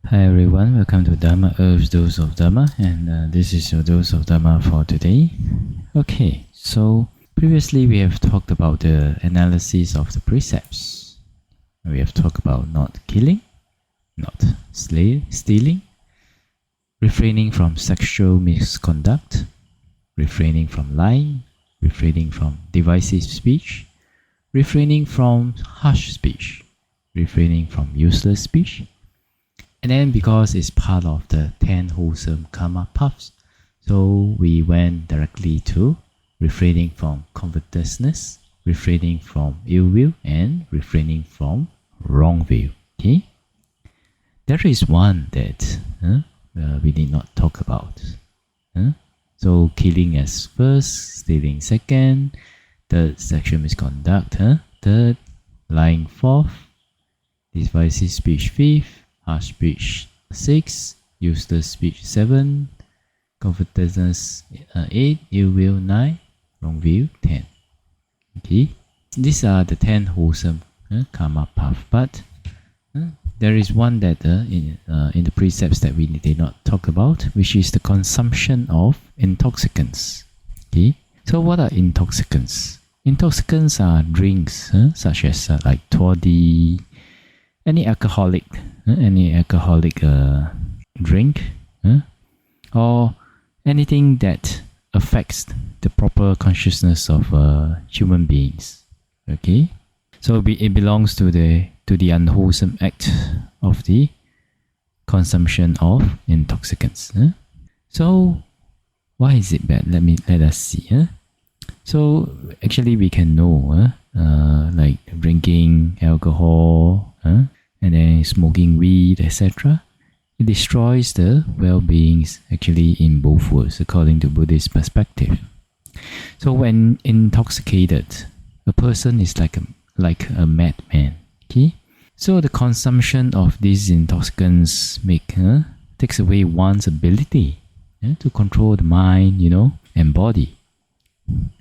Hi everyone, welcome to Dhamma Earth's Dose of Dhamma, and this is your dose of Dhamma for today. Okay, so previously we have talked about the analysis of the precepts. We have talked about not killing, not stealing, refraining from sexual misconduct, refraining from lying, refraining from divisive speech, refraining from harsh speech, refraining from useless speech. And then because it's part of the 10 wholesome karma paths, so we went directly to refraining from covetousness, refraining from ill will, and refraining from wrong will. Okay? There is one that we did not talk about. So killing as first, stealing second, third, sexual misconduct, third, lying fourth, divisive speech fifth, harsh speech 6, useless speech 7, covetousness 8, ill will 9, wrong will 10. Okay, these are the 10 wholesome karma path. But there is one that in the precepts that we did not talk about, which is the consumption of intoxicants. Okay, so what are intoxicants? Intoxicants are drinks such as like toddy, any alcoholic drink, or anything that affects the proper consciousness of human beings. Okay, so it belongs to the unwholesome act of the consumption of intoxicants. So why is it bad? Let us see. So actually we can know like drinking alcohol, and then smoking weed, etc. It destroys the well-beings actually in both worlds, according to Buddhist perspective. So when intoxicated, a person is like a madman. Okay, so the consumption of these intoxicants takes away one's ability to control the mind, and body.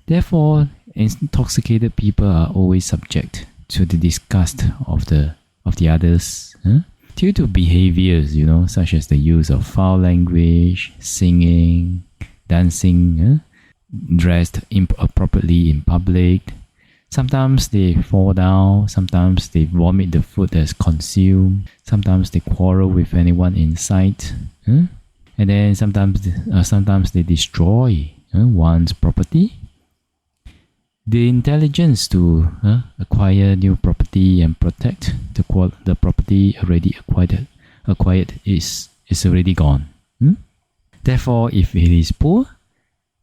Therefore, intoxicated people are always subject to the disgust of the others due to behaviors, such as the use of foul language, singing, dancing, dressed inappropriately in public. Sometimes they fall down, sometimes they vomit the food that's consumed, sometimes they quarrel with anyone in sight, and then sometimes they destroy one's property. The intelligence to acquire new property and protect the property already acquired is already gone. Therefore, if he is poor,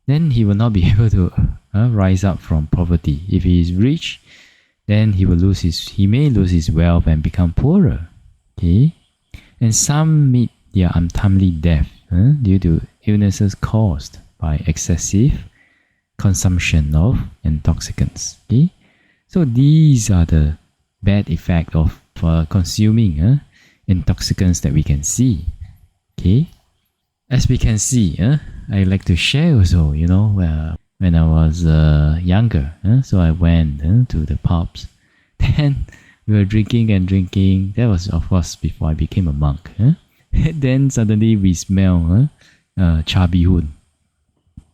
then he will not be able to rise up from poverty. If he is rich, then he may lose his wealth and become poorer. Okay, and some meet their untimely death due to illnesses caused by excessive consumption of intoxicants. Okay, so these are the bad effect of consuming intoxicants that we can see. Okay, as we can see, I like to share also. When I was younger, so I went to the pubs. Then we were drinking and drinking. That was of course before I became a monk. Then suddenly we smell cha bee hoon.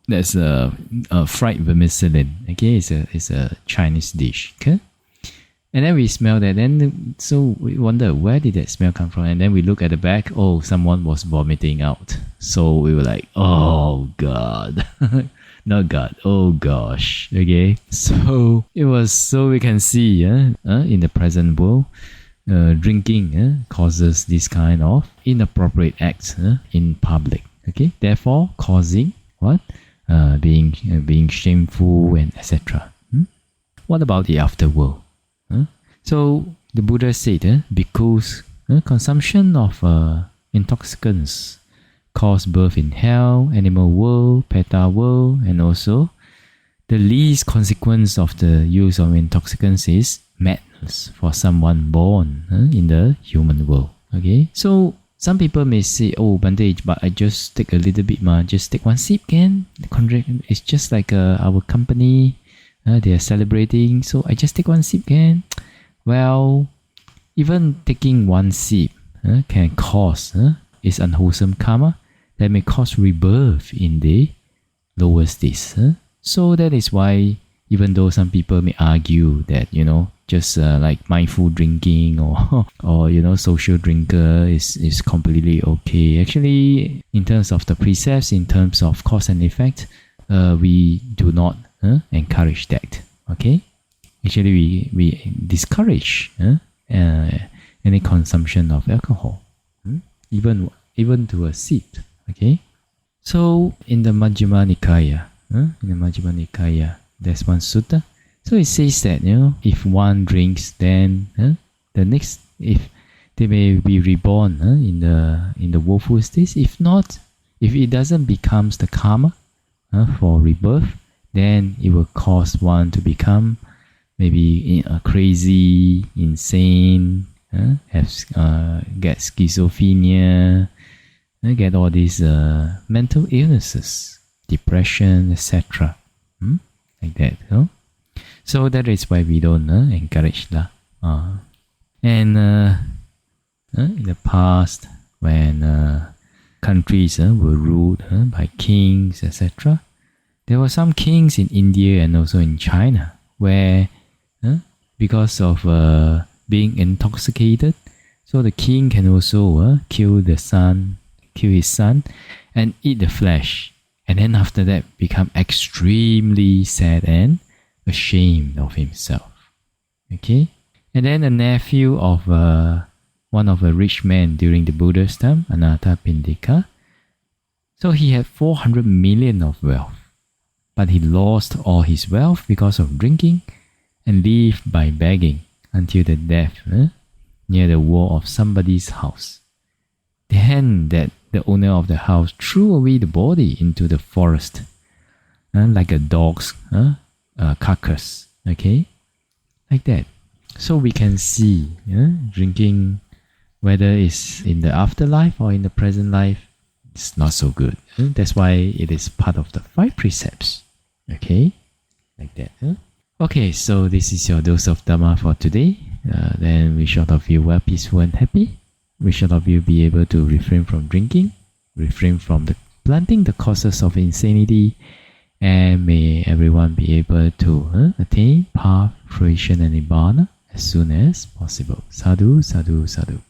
That's a fried vermicelli. Okay, it's a Chinese dish. Okay, and then we smell that. Then so we wonder, where did that smell come from? And then we look at the back. Oh, someone was vomiting out. So we were like, oh God, not God. Oh gosh. Okay, so it was so we can see in the present world, drinking causes this kind of inappropriate acts in public. Okay, therefore causing what? Being shameful and etc. What about the afterworld? So the Buddha said, because consumption of intoxicants cause birth in hell, animal world, peta world, and also the least consequence of the use of intoxicants is madness for someone born in the human world. Okay, so some people may say, oh, Bante, but I just take a little bit, just take one sip, can? It's just like our company, they are celebrating, so I just take one sip, can? Well, even taking one sip can cause is unwholesome karma that may cause rebirth in the lower states. So that is why, even though some people may argue that, just like mindful drinking or social drinker is completely okay. Actually, in terms of the precepts, in terms of cause and effect, we do not encourage that. Okay? Actually, we discourage any consumption of alcohol, even to a sip. Okay? So in the Majjhima Nikaya, there's one sutta. So it says that if one drinks, then the next, if they may be reborn in the woeful states. If not, if it doesn't becomes the karma for rebirth, then it will cause one to become maybe crazy, insane, get schizophrenia, get all these mental illnesses, depression, etc. Like that. So that is why we don't encourage that. And in the past, when countries were ruled by kings, etc., there were some kings in India and also in China where, because of being intoxicated, so the king can also kill his son, and eat the flesh, and then after that become extremely sad and ashamed of himself. Okay, and then a nephew of one of a rich man during the Buddha's time, Anathapindika. So he had 400 million of wealth, but he lost all his wealth because of drinking and lived by begging until the death near the wall of somebody's house. Then that the owner of the house threw away the body into the forest, like a dog's carcass. Okay, like that. So we can see drinking, whether it's in the afterlife or in the present life, it's not so good. That's why it is part of the 5 precepts. Okay, like that. Okay, so this is your dose of Dhamma for today. Then we shall all of you well, peaceful and happy. We shall all of you be able to refrain from drinking, refrain from planting the causes of insanity, and may everyone be able to attain path, fruition and nibbana as soon as possible. Sadhu, sadhu, sadhu.